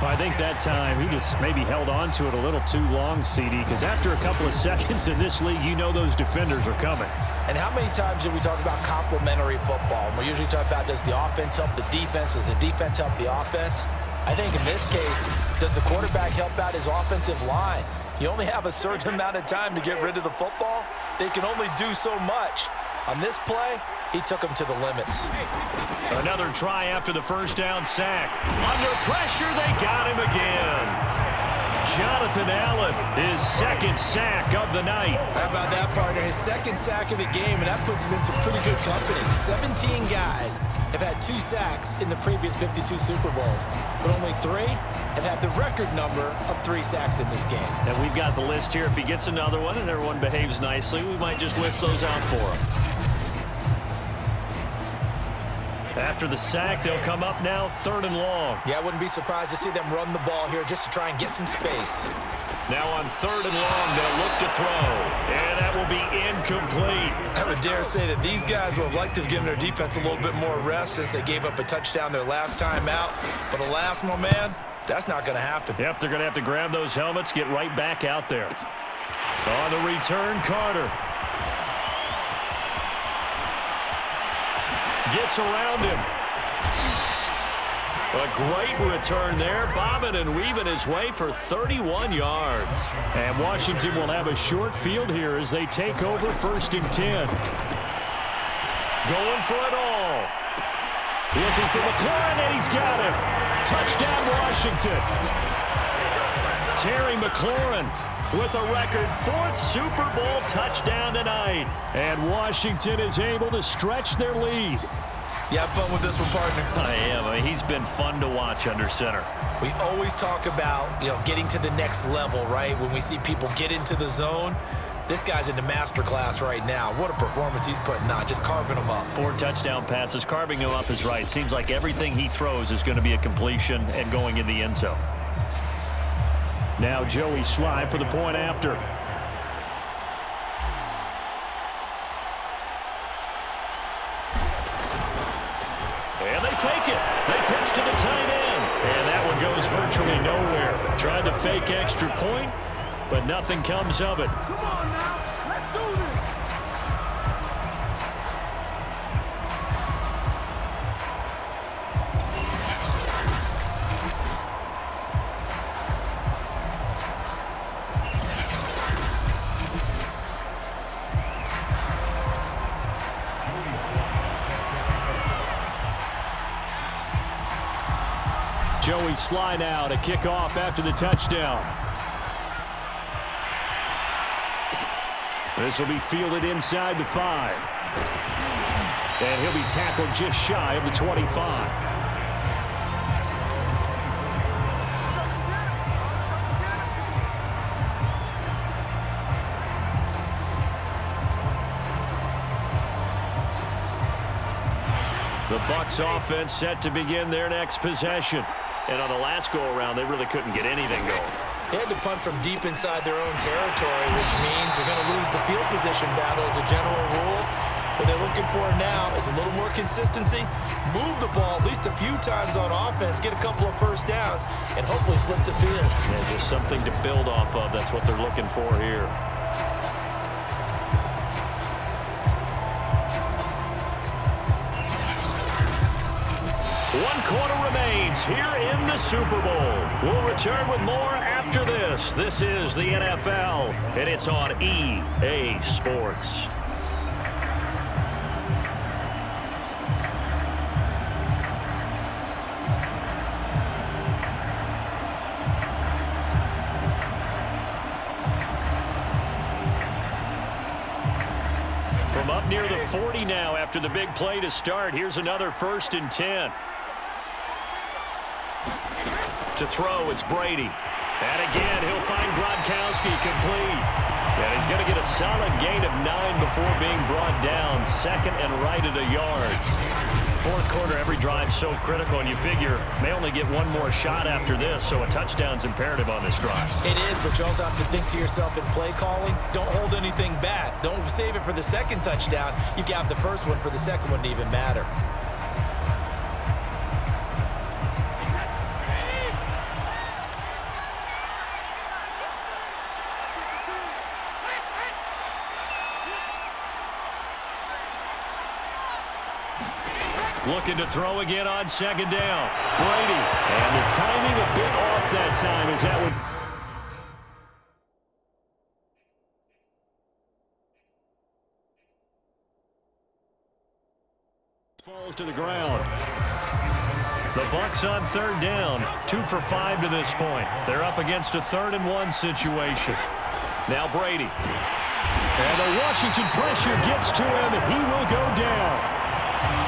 Speaker 2: I think that time he just maybe held on to it a little too long, CD, because after a couple of seconds in this league, you know those defenders are coming.
Speaker 3: And how many times do we talk about complementary football? And we usually talk about, does the offense help the defense? Does the defense help the offense? I think in this case, does the quarterback help out his offensive line? You only have a certain amount of time to get rid of the football. They can only do so much. On this play, he took them to the limits.
Speaker 2: Another try after the 1st down sack. Under pressure, they got him again. Jonathan Allen, his 2nd sack of the night.
Speaker 3: How about that, partner? His 2nd sack of the game, and that puts him in some pretty good company. 17 guys have had 2 sacks in the previous 52 Super Bowls, but only 3 have had the record number of 3 sacks in this game.
Speaker 2: And we've got the list here. If he gets another one and everyone behaves nicely, we might just list those out for him. After the sack, they'll come up now 3rd and long.
Speaker 3: Yeah, I wouldn't be surprised to see them run the ball here just to try and get some space.
Speaker 2: Now on 3rd and long, they'll look to throw. And that will be incomplete.
Speaker 3: I would dare say that these guys would have liked to have given their defense a little bit more rest since they gave up a touchdown their last time out. But alas, my man, that's not going to happen.
Speaker 2: Yep, they're going to have to grab those helmets, get right back out there. On the return, Carter. Gets around him. A great return there, bobbing and weaving his way for 31 yards. And Washington will have a short field here as they take over 1st and 10. Going for it all. Looking for McLaurin, and he's got him. Touchdown, Washington. Terry McLaurin with a record 4th Super Bowl touchdown tonight. And Washington is able to stretch their lead.
Speaker 3: You have fun with this one, partner?
Speaker 2: I am. I mean, he's been fun to watch under center.
Speaker 3: We always talk about, getting to the next level, right? When we see people get into the zone, this guy's in the master class right now. What a performance he's putting on, just carving them up.
Speaker 2: 4 touchdown passes, carving him up is right. Seems like everything he throws is going to be a completion and going in the end zone. Now Joey Sly for the point after. And they fake it. They pitch to the tight end. And that one goes virtually nowhere. Tried to fake extra point, but nothing comes of it.
Speaker 6: Come on now. Let's do this.
Speaker 2: Joey Sly now to kick off after the touchdown. This will be fielded inside the 5. And he'll be tackled just shy of the 25. The Bucs offense set to begin their next possession. And on the last go-around, they really couldn't get anything going.
Speaker 3: They had to punt from deep inside their own territory, which means they're going to lose the field position battle as a general rule. What they're looking for now is a little more consistency, move the ball at least a few times on offense, get a couple of first downs, and hopefully flip the field.
Speaker 2: Yeah, just something to build off of. That's what they're looking for here. One quarter remains here in the Super Bowl. We'll return with more after this. This is the NFL, and it's on EA Sports. From up near the 40 now after the big play to start. Here's another 1st and 10. To throw, it's Brady. And again, he'll find Gronkowski complete. And he's going to get a solid gain of 9 before being brought down. 2nd and right at a yard. 4th quarter, every drive's so critical, and you figure may only get one more shot after this, so a touchdown's imperative on this drive.
Speaker 3: It is, but you also have to think to yourself in play calling, don't hold anything back. Don't save it for the 2nd touchdown. You can have the 1st one for the 2nd one to even matter.
Speaker 2: Looking to throw again on 2nd down. Brady. And the timing a bit off that time as that would... falls to the ground. The Bucs on 3rd down. 2 for 5 to this point. They're up against a 3rd and 1 situation. Now Brady. And the Washington pressure gets to him, and he will go down.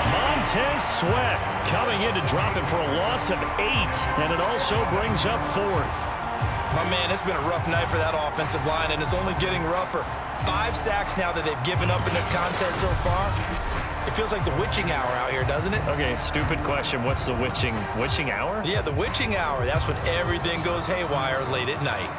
Speaker 2: Montez Sweat coming in to drop him for a loss of 8, and it also brings up 4th.
Speaker 3: My man, it's been a rough night for that offensive line, and it's only getting rougher. 5 sacks now that they've given up in this contest so far. It feels like the witching hour out here, doesn't it?
Speaker 2: Okay, stupid question. What's the witching hour?
Speaker 3: Yeah, the witching hour. That's when everything goes haywire late at night.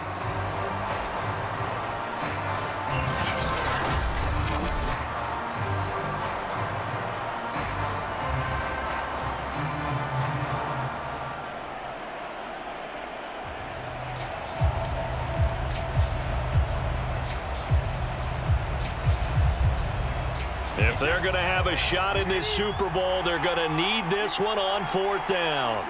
Speaker 2: If they're going to have a shot in this Super Bowl, they're going to need this one on 4th down.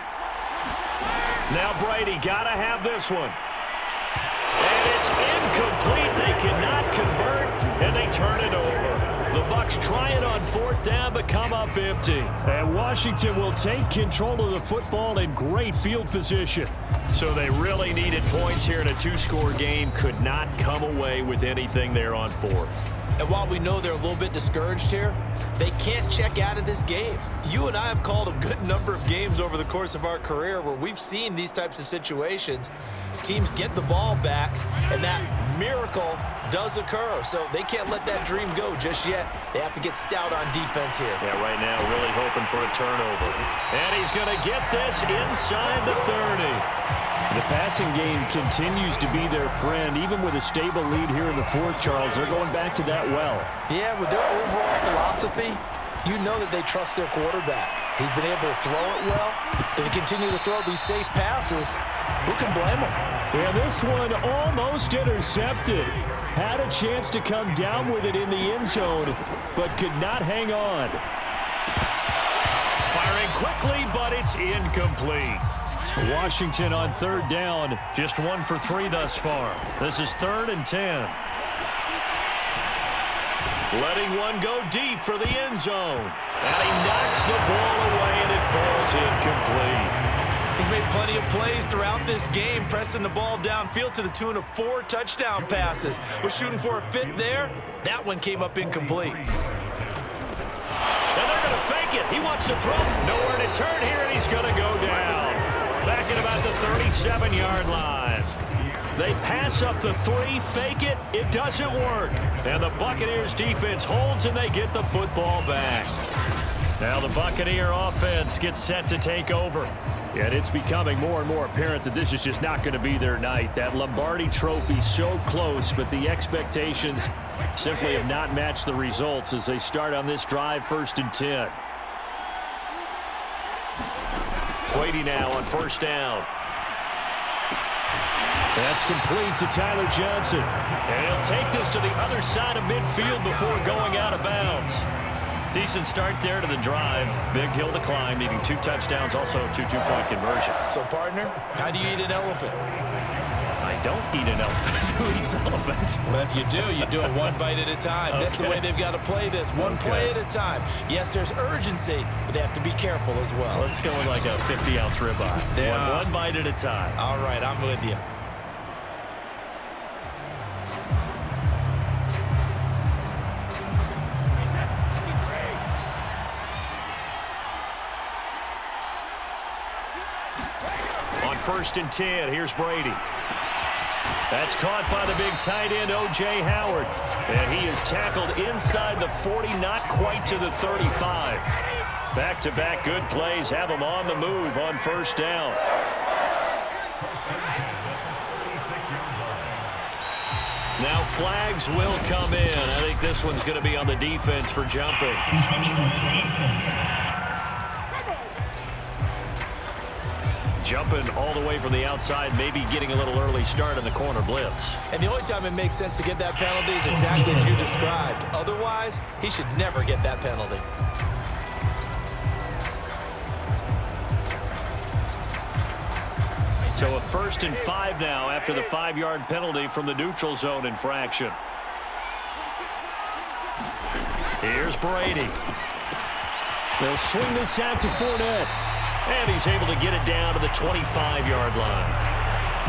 Speaker 2: Now Brady got to have this one. And it's incomplete. They cannot convert, and they turn it over. The Bucs try it on 4th down, but come up empty.
Speaker 5: And Washington will take control of the football in great field position.
Speaker 2: So they really needed points here in a 2-score game. Could not come away with anything there on 4th.
Speaker 3: And while we know they're a little bit discouraged here, they can't check out of this game. You and I have called a good number of games over the course of our career where we've seen these types of situations. Teams get the ball back, and that miracle does occur. So they can't let that dream go just yet. They have to get stout on defense here.
Speaker 2: Yeah, right now really hoping for a turnover. And he's going to get this inside the 30.
Speaker 5: The passing game continues to be their friend. Even with a stable lead here in the 4th, Charles, they're going back to that well.
Speaker 3: Yeah, with their overall philosophy, you know that they trust their quarterback. He's been able to throw it well. They continue to throw these safe passes. Who can blame them?
Speaker 5: Yeah, this one almost intercepted. Had a chance to come down with it in the end zone, but could not hang on.
Speaker 2: Firing quickly, but it's incomplete.
Speaker 5: Washington on 3rd down,
Speaker 2: just 1 for 3 thus far. This is 3rd and 10. Letting one go deep for the end zone. And he knocks the ball away, and it falls incomplete.
Speaker 3: He's made plenty of plays throughout this game, pressing the ball downfield to the tune of 4 touchdown passes. Was shooting for a 5th there. That one came up incomplete.
Speaker 2: And they're going to fake it. He wants to throw. Nowhere to turn here, and he's going to go down. Back at about the 37-yard line. They pass up the 3, fake it. It doesn't work. And the Buccaneers defense holds, and they get the football back. Now the Buccaneer offense gets set to take over.
Speaker 5: And it's becoming more and more apparent that this is just not going to be their night. That Lombardi trophy so close, but the expectations simply have not matched the results as they start on this drive, 1st and 10.
Speaker 2: Brady now on 1st down.
Speaker 5: That's complete to Tyler Johnson.
Speaker 2: And he'll take this to the other side of midfield before going out of bounds. Decent start there to the drive. Big hill to climb, needing 2 touchdowns, also a 2-2-point conversion.
Speaker 3: So, partner, how do you eat an elephant?
Speaker 2: I don't eat an elephant. Who eats elephant?
Speaker 3: But if you do it 1 bite at a time. Okay. That's the way they've got to play this, one play at a time. Yes, there's urgency, but they have to be careful as well.
Speaker 2: Let's go with like a 50-ounce ribeye.
Speaker 3: Yeah.
Speaker 2: One bite at a time.
Speaker 3: All right, I'm with you.
Speaker 2: On 1st and 10, here's Brady. That's caught by the big tight end, O.J. Howard. And he is tackled inside the 40, not quite to the 35. Back-to-back good plays have him on the move on 1st down. Now flags will come in. I think this one's going to be on the defense for jumping. Jumping all the way from the outside, maybe getting a little early start in the corner blitz.
Speaker 3: And the only time it makes sense to get that penalty is exactly as you described. Otherwise, he should never get that penalty.
Speaker 2: So a 1st and 5 now after the 5-yard penalty from the neutral zone infraction. Here's Brady.
Speaker 5: They'll swing this out to Fournette.
Speaker 2: And he's able to get it down to the 25-yard line.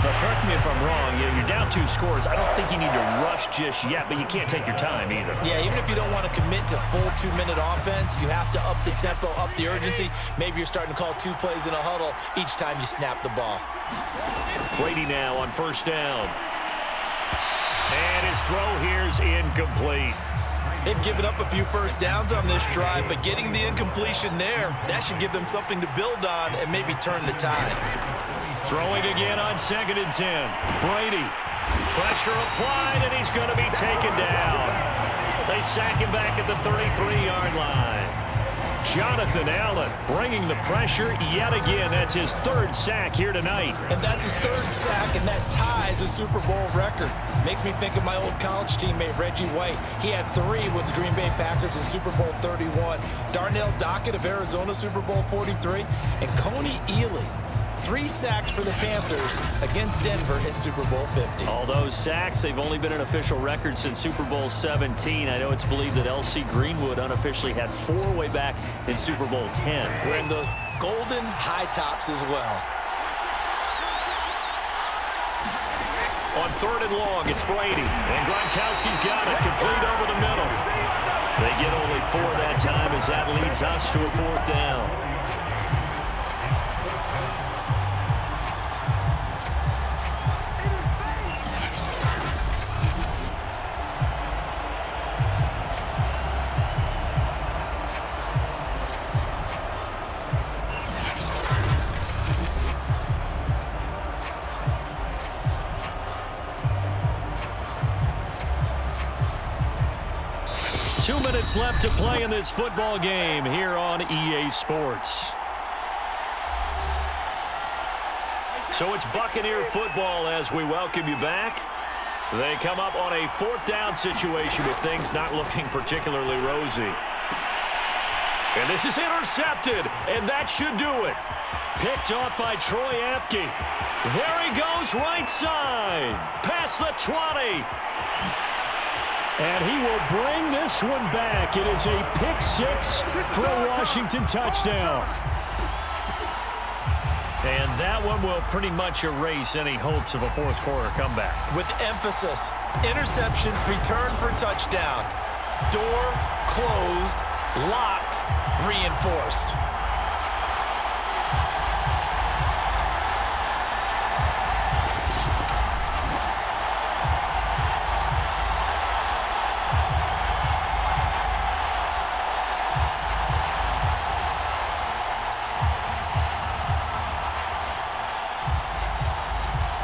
Speaker 2: Now, correct me if I'm wrong. You're down 2 scores. I don't think you need to rush just yet, but you can't take your time either.
Speaker 3: Yeah, even if you don't want to commit to full 2-minute offense, you have to up the tempo, up the urgency. Maybe you're starting to call 2 plays in a huddle each time you snap the ball.
Speaker 2: Brady now on 1st down. And his throw here's incomplete.
Speaker 3: They've given up a few 1st downs on this drive, but getting the incompletion there, that should give them something to build on and maybe turn the tide.
Speaker 2: Throwing again on 2nd and 10. Brady. Pressure applied, and he's going to be taken down. They sack him back at the 33-yard line. Jonathan Allen bringing the pressure yet again. That's his third sack here tonight.
Speaker 3: And that's his third sack, and that ties a Super Bowl record. Makes me think of my old college teammate, Reggie White. He had 3 with the Green Bay Packers in Super Bowl 31. Darnell Dockett of Arizona, Super Bowl 43. And Coney Ely, 3 sacks for the Panthers against Denver in Super Bowl 50.
Speaker 5: All those sacks, they've only been an official record since Super Bowl 17. I know it's believed that L.C. Greenwood unofficially had 4 way back in Super Bowl 10.
Speaker 3: Wearing those golden high tops as well.
Speaker 2: On 3rd and long, it's Brady. And Gronkowski's got it, complete over the middle. They get only 4 that time as that leads us to a 4th down. Left to play in this football game here on EA Sports. So it's Buccaneer football as we welcome you back. They come up on a 4th down situation with things not looking particularly rosy. And this is intercepted, and that should do it. Picked off by Troy Apke. There he goes, right side. Past the 20. And he will bring this one back. It is a pick 6 for a Washington touchdown. And that one will pretty much erase any hopes of a 4th quarter comeback.
Speaker 3: With emphasis, interception, return for touchdown. Door closed, locked, reinforced.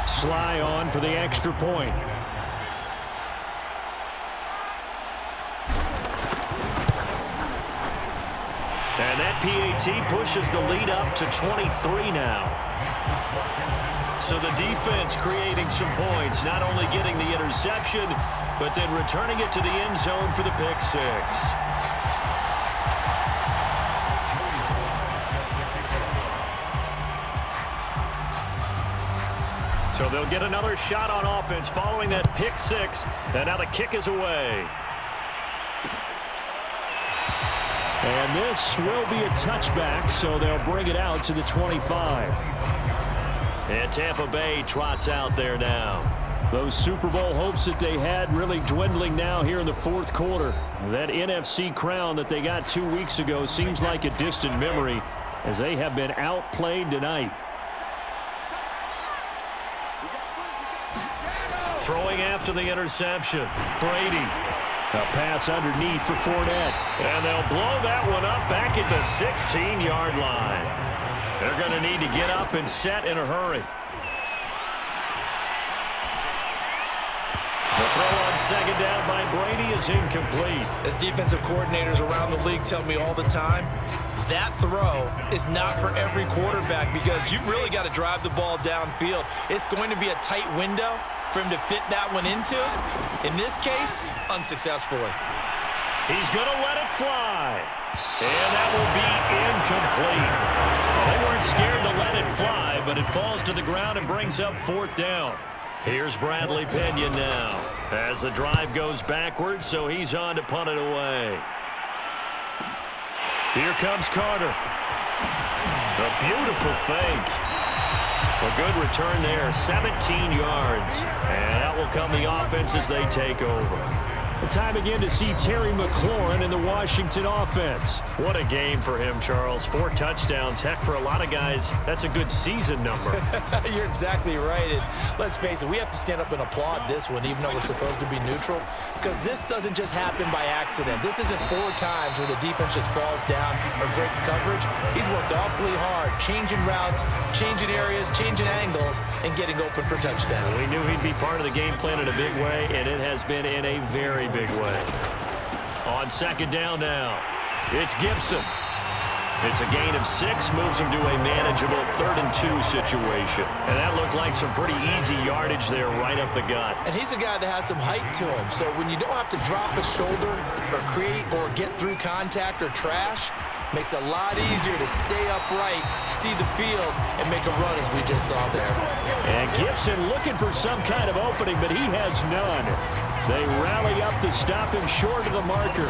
Speaker 2: Sly on for the extra point. And that PAT pushes the lead up to 23 now. So the defense creating some points, not only getting the interception, but then returning it to the end zone for the pick 6. So they'll get another shot on offense following that pick 6. And now the kick is away. And this will be a touchback, so they'll bring it out to the 25. And Tampa Bay trots out there now. Those Super Bowl hopes that they had really dwindling now here in the 4th quarter. That NFC crown that they got 2 weeks ago seems like a distant memory as they have been outplayed tonight. Throwing after the interception. Brady. A pass underneath for Fournette. And they'll blow that one up back at the 16-yard line. They're going to need to get up and set in a hurry. The throw on 2nd down by Brady is incomplete.
Speaker 3: As defensive coordinators around the league tell me all the time, that throw is not for every quarterback because you've really got to drive the ball downfield. It's going to be a tight window for him to fit that one into. In this case, unsuccessfully.
Speaker 2: He's going to let it fly. And that will be incomplete. They weren't scared to let it fly, but it falls to the ground and brings up 4th down. Here's Bradley Pinion now as the drive goes backwards, so he's on to punt it away. Here comes Carter. A beautiful fake. A good return there, 17 yards. And that will come the offense as they take over. Time again to see Terry McLaurin in the Washington offense. What a game for him, Charles. 4 touchdowns. Heck, for a lot of guys, that's a good season number.
Speaker 3: You're exactly right. And let's face it, we have to stand up and applaud this one, even though we're supposed to be neutral, because this doesn't just happen by accident. This isn't 4 times where the defense just falls down or breaks coverage. He's worked awfully hard, changing routes, changing areas, changing angles, and getting open for touchdowns.
Speaker 2: We knew he'd be part of the game plan in a big way, and it has been in a very big way. On 2nd down now, it's Gibson. It's a gain of 6, moves them to a manageable 3rd and 2 situation. And that looked like some pretty easy yardage there right up the gut.
Speaker 3: And he's a guy that has some height to him. So when you don't have to drop a shoulder or create or get through contact or trash, makes it a lot easier to stay upright, see the field, and make a run as we just saw there.
Speaker 2: And Gibson looking for some kind of opening, but he has none. They rally up to stop him short of the marker.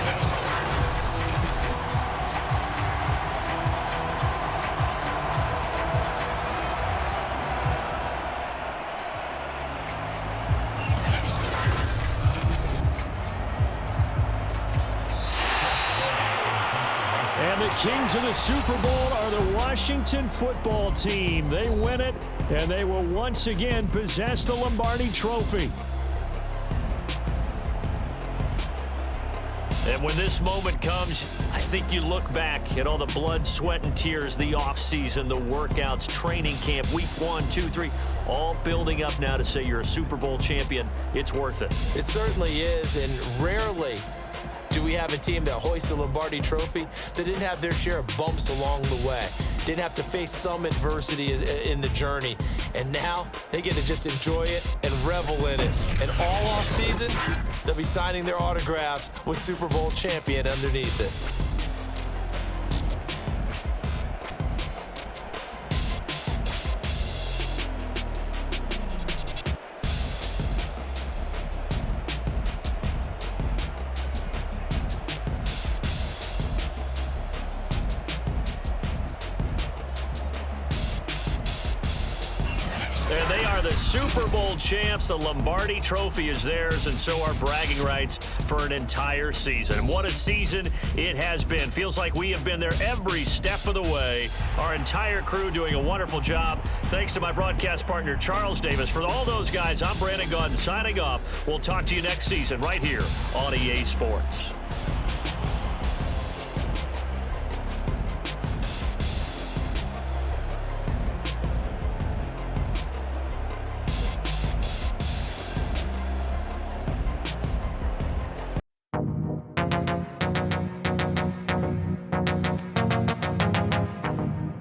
Speaker 2: And the kings of the Super Bowl are the Washington football team. They win it, and they will once again possess the Lombardi Trophy. And when this moment comes, I think you look back at all the blood, sweat, and tears, the offseason, the workouts, training camp, week 1, 2, 3, all building up now to say you're a Super Bowl champion. It's worth it.
Speaker 3: It certainly is, and rarely do we have a team that hoists the Lombardi Trophy that didn't have their share of bumps along the way, didn't have to face some adversity in the journey, and now they get to just enjoy it and revel in it. And all off season, they'll be signing their autographs with Super Bowl champion underneath it.
Speaker 2: And they are the Super Bowl champs. The Lombardi Trophy is theirs, and so are bragging rights for an entire season. And what a season it has been. Feels like we have been there every step of the way. Our entire crew doing a wonderful job. Thanks to my broadcast partner, Charles Davis. For all those guys, I'm Brandon Gaudin signing off. We'll talk to you next season right here on EA Sports.